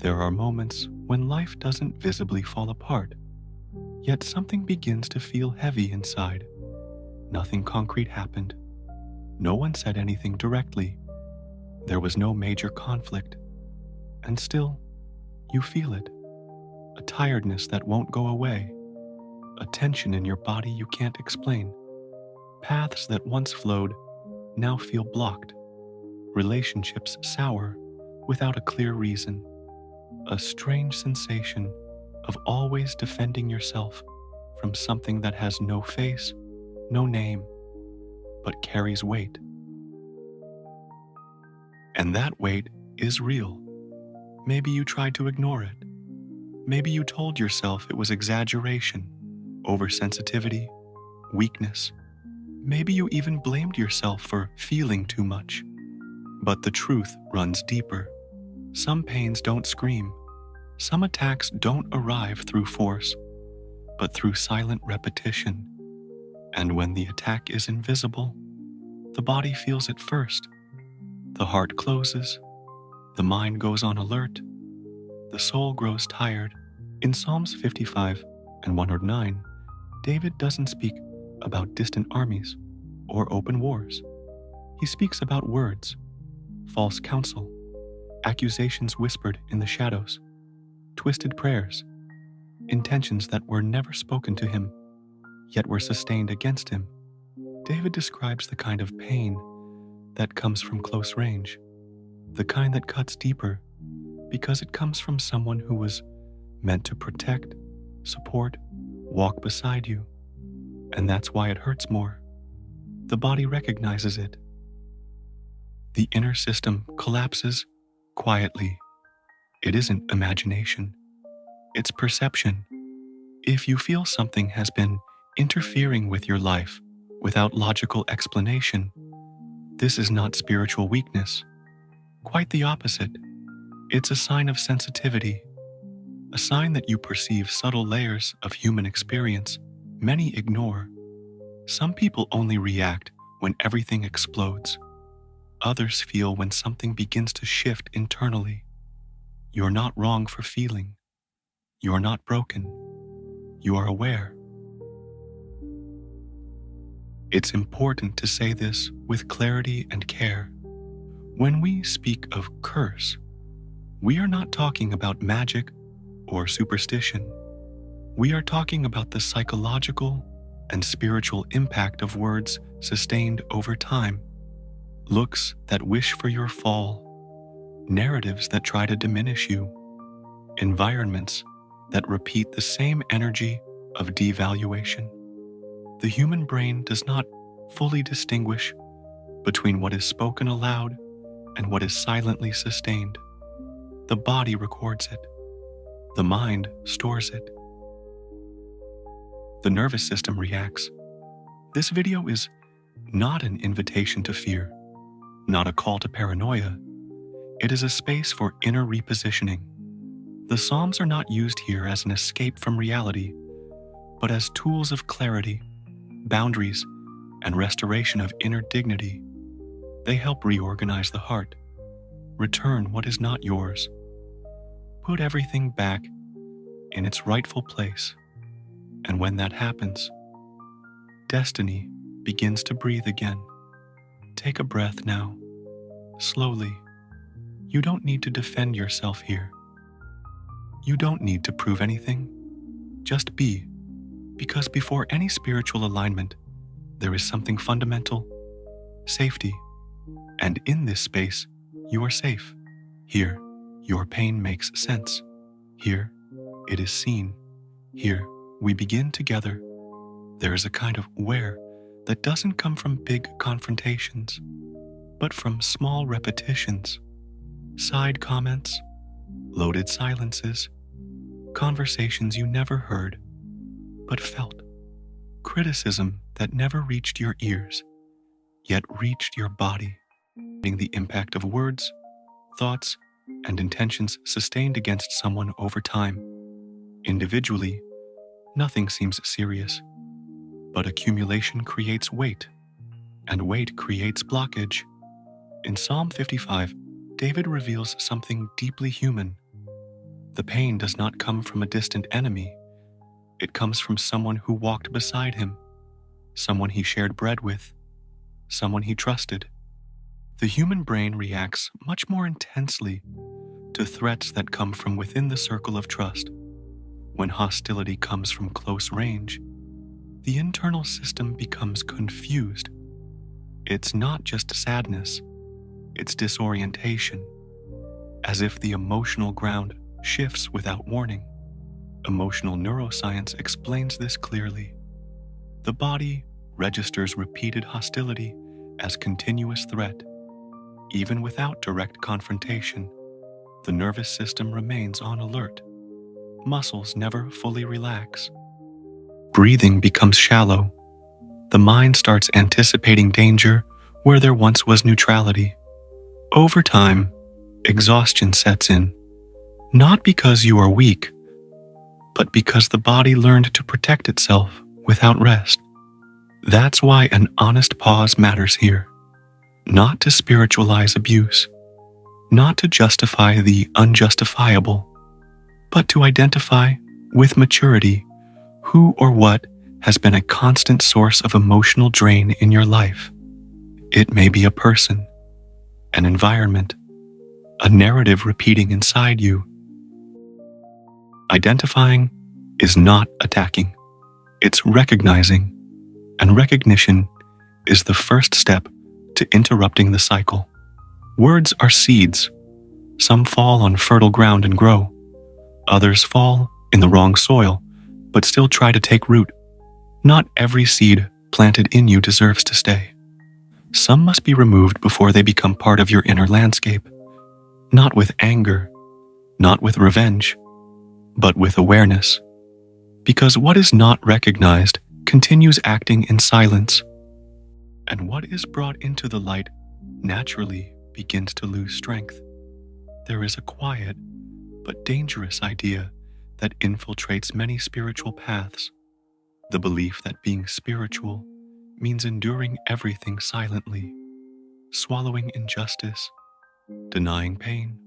There are moments when life doesn't visibly fall apart, yet something begins to feel heavy inside. Nothing concrete happened. No one said anything directly. There was no major conflict. And still, you feel it. A tiredness that won't go away. A tension in your body you can't explain. Paths that once flowed now feel blocked. Relationships sour without a clear reason. A strange sensation of always defending yourself from something that has no face, no name, but carries weight. And that weight is real. Maybe you tried to ignore it. Maybe you told yourself it was exaggeration, oversensitivity, weakness. Maybe you even blamed yourself for feeling too much. But the truth runs deeper. Some pains don't scream. Some attacks don't arrive through force, but through silent repetition. And when the attack is invisible, the body feels it first. The heart closes. The mind goes on alert. The soul grows tired. In Psalms 55 and 109, David doesn't speak about distant armies or open wars. He speaks about words, false counsel, accusations whispered in the shadows, twisted prayers, intentions that were never spoken to him, yet were sustained against him. David describes the kind of pain that comes from close range, the kind that cuts deeper because it comes from someone who was meant to protect, support, walk beside you. And that's why it hurts more. The body recognizes it. The inner system collapses quietly. It isn't imagination. It's perception. If you feel something has been interfering with your life without logical explanation, this is not spiritual weakness. Quite the opposite. It's a sign of sensitivity, a sign that you perceive subtle layers of human experience many ignore. Some people only react when everything explodes. Others feel when something begins to shift internally. You're not wrong for feeling. You're not broken. You are aware. It's important to say this with clarity and care. When we speak of curse, we are not talking about magic or superstition. We are talking about the psychological and spiritual impact of words sustained over time. Looks that wish for your fall, narratives that try to diminish you, environments that repeat the same energy of devaluation. The human brain does not fully distinguish between what is spoken aloud and what is silently sustained. The body records it. The mind stores it. The nervous system reacts. This video is not an invitation to fear, not a call to paranoia. It is a space for inner repositioning. The Psalms are not used here as an escape from reality, but as tools of clarity, boundaries, and restoration of inner dignity. They help reorganize the heart, return what is not yours, put everything back in its rightful place. And when that happens, destiny begins to breathe again. Take a breath now, slowly. You don't need to defend yourself here. You don't need to prove anything. Just be, because before any spiritual alignment, there is something fundamental, safety. And in this space, you are safe. Here, your pain makes sense. Here, it is seen. Here, we begin together. There is a kind of where that doesn't come from big confrontations, but from small repetitions, side comments, loaded silences, conversations you never heard, but felt, criticism that never reached your ears, yet reached your body, the impact of words, thoughts, and intentions sustained against someone over time. Individually, nothing seems serious, but accumulation creates weight, and weight creates blockage. In Psalm 55, David reveals something deeply human. The pain does not come from a distant enemy. It comes from someone who walked beside him, someone he shared bread with, someone he trusted. The human brain reacts much more intensely to threats that come from within the circle of trust. When hostility comes from close range, the internal system becomes confused. It's not just sadness, it's disorientation, as if the emotional ground shifts without warning. Emotional neuroscience explains this clearly. The body registers repeated hostility as continuous threat. Even without direct confrontation, the nervous system remains on alert. Muscles never fully relax. Breathing becomes shallow. The mind starts anticipating danger where there once was neutrality. Over time, exhaustion sets in, not because you are weak, but because the body learned to protect itself without rest. That's why an honest pause matters here. Not to spiritualize abuse, not to justify the unjustifiable, but to identify, with maturity, who or what has been a constant source of emotional drain in your life. It may be a person, an environment, a narrative repeating inside you. Identifying is not attacking, it's recognizing, and recognition is the first step to interrupting the cycle. Words are seeds. Some fall on fertile ground and grow. Others fall in the wrong soil, but still try to take root. Not every seed planted in you deserves to stay. Some must be removed before they become part of your inner landscape. Not with anger, not with revenge, but with awareness. Because what is not recognized continues acting in silence. And what is brought into the light naturally begins to lose strength. There is a quiet but dangerous idea that infiltrates many spiritual paths. The belief that being spiritual means enduring everything silently, swallowing injustice, denying pain,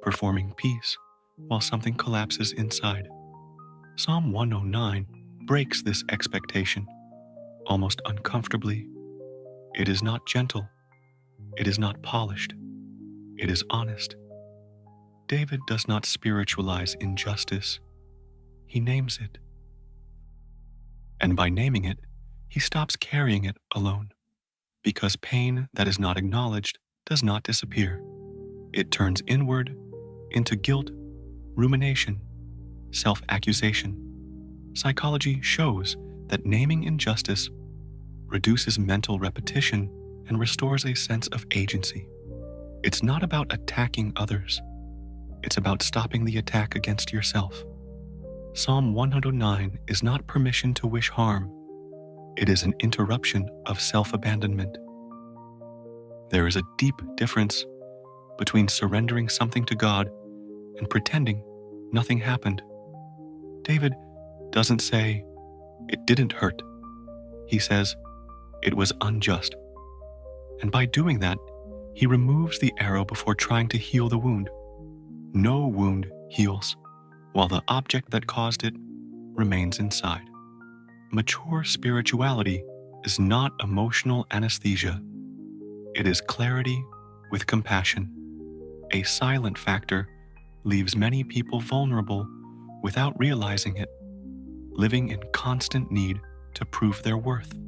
performing peace while something collapses inside. Psalm 109 breaks this expectation, almost uncomfortably. It is not gentle. It is not polished. It is honest. David does not spiritualize injustice. He names it. And by naming it, he stops carrying it alone. Because pain that is not acknowledged does not disappear. It turns inward into guilt, rumination, self-accusation. Psychology shows that naming injustice reduces mental repetition and restores a sense of agency. It's not about attacking others. It's about stopping the attack against yourself. Psalm 109 is not permission to wish harm. It is an interruption of self-abandonment. There is a deep difference between surrendering something to God and pretending nothing happened. David doesn't say, "It didn't hurt." He says, "It was unjust." And by doing that, he removes the arrow before trying to heal the wound. No wound heals, while the object that caused it remains inside. Mature spirituality is not emotional anesthesia. It is clarity with compassion. A silent factor leaves many people vulnerable without realizing it, living in constant need to prove their worth.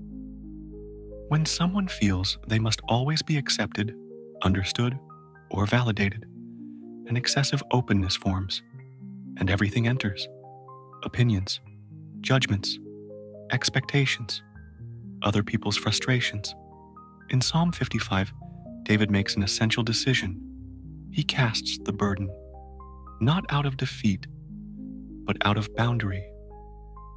When someone feels they must always be accepted, understood, or validated, an excessive openness forms, and everything enters: opinions, judgments, expectations, other people's frustrations. In Psalm 55, David makes an essential decision. He casts the burden, not out of defeat, but out of boundary.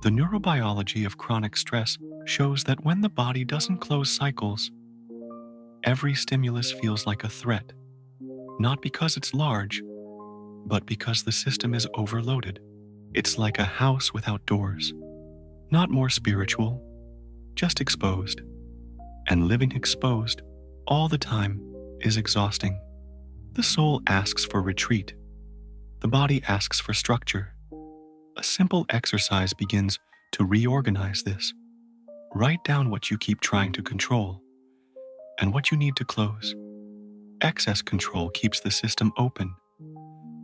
The neurobiology of chronic stress shows that when the body doesn't close cycles, every stimulus feels like a threat, not because it's large, but because the system is overloaded. It's like a house without doors, not more spiritual, just exposed. And living exposed all the time is exhausting. The soul asks for retreat, The body asks for structure. A simple exercise begins to reorganize this. Write down what you keep trying to control and what you need to close. Excess control keeps the system open.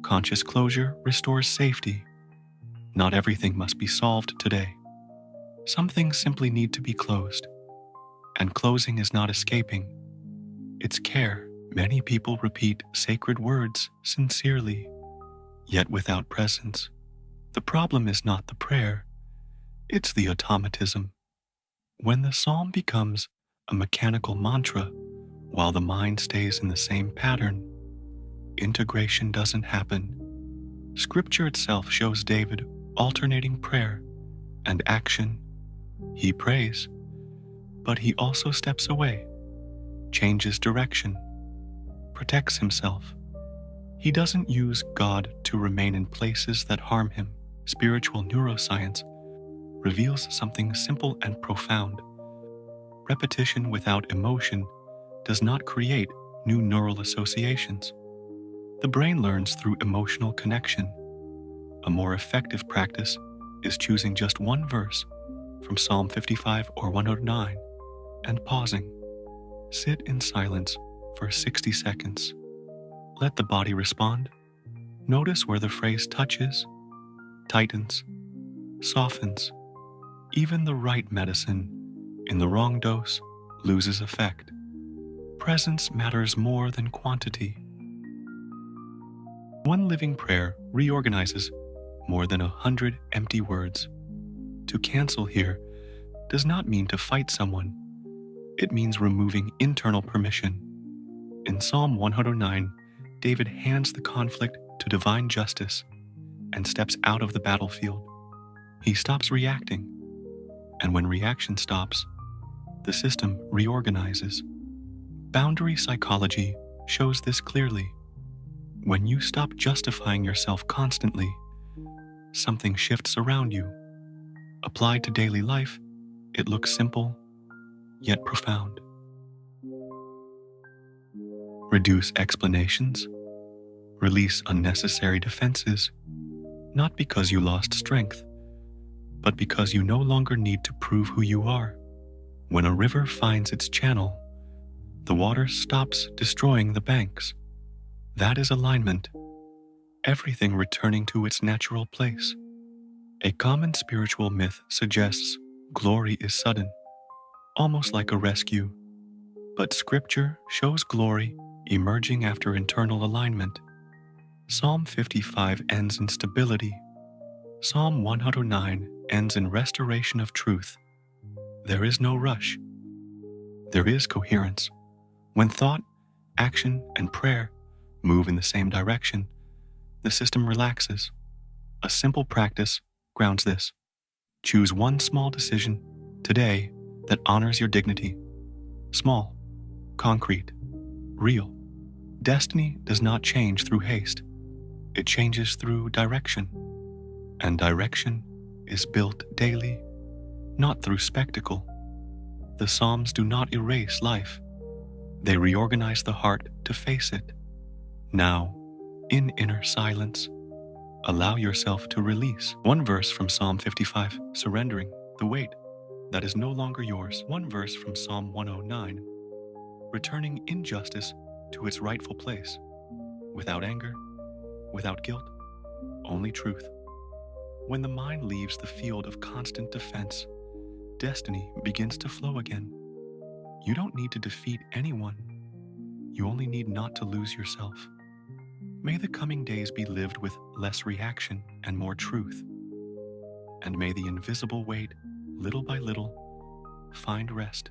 Conscious closure restores safety. Not everything must be solved today. Some things simply need to be closed. And closing is not escaping. It's care. Many people repeat sacred words sincerely, yet without presence. The problem is not the prayer, it's the automatism. When the psalm becomes a mechanical mantra while the mind stays in the same pattern, integration doesn't happen. Scripture itself shows David alternating prayer and action. He prays, but he also steps away, changes direction, protects himself. He doesn't use God to remain in places that harm him. Spiritual neuroscience reveals something simple and profound. Repetition without emotion does not create new neural associations. The brain learns through emotional connection. A more effective practice is choosing just one verse from Psalm 55 or 109 and pausing. Sit in silence for 60 seconds. Let the body respond. Notice where the phrase touches, tightens, softens. Even the right medicine in the wrong dose loses effect. Presence matters more than quantity. One living prayer reorganizes more than 100 empty words. To cancel here does not mean to fight someone. It means removing internal permission. In Psalm 109, David hands the conflict to divine justice and steps out of the battlefield. He stops reacting, and when reaction stops, the system reorganizes. Boundary psychology shows this clearly. When you stop justifying yourself constantly, something shifts around you. Applied to daily life, it looks simple, yet profound. Reduce explanations. Release unnecessary defenses, not because you lost strength, but because you no longer need to prove who you are. When a river finds its channel, the water stops destroying the banks. That is alignment, everything returning to its natural place. A common spiritual myth suggests glory is sudden, almost like a rescue, but Scripture shows glory emerging after internal alignment. Psalm 55 ends in stability. Psalm 109 ends in restoration of truth. There is no rush. There is coherence. When thought, action, and prayer move in the same direction, the system relaxes. A simple practice grounds this. Choose one small decision today that honors your dignity. Small, concrete, real. Destiny does not change through haste. It changes through direction. And direction is built daily, not through spectacle. The Psalms do not erase life. They reorganize the heart to face it. Now, in inner silence, allow yourself to release. One verse from Psalm 55, surrendering the weight that is no longer yours. One verse from Psalm 109, returning injustice to its rightful place, without anger, without guilt, only truth. When the mind leaves the field of constant defense, destiny begins to flow again. You don't need to defeat anyone. You only need not to lose yourself. May the coming days be lived with less reaction and more truth. And may the invisible weight, little by little, find rest.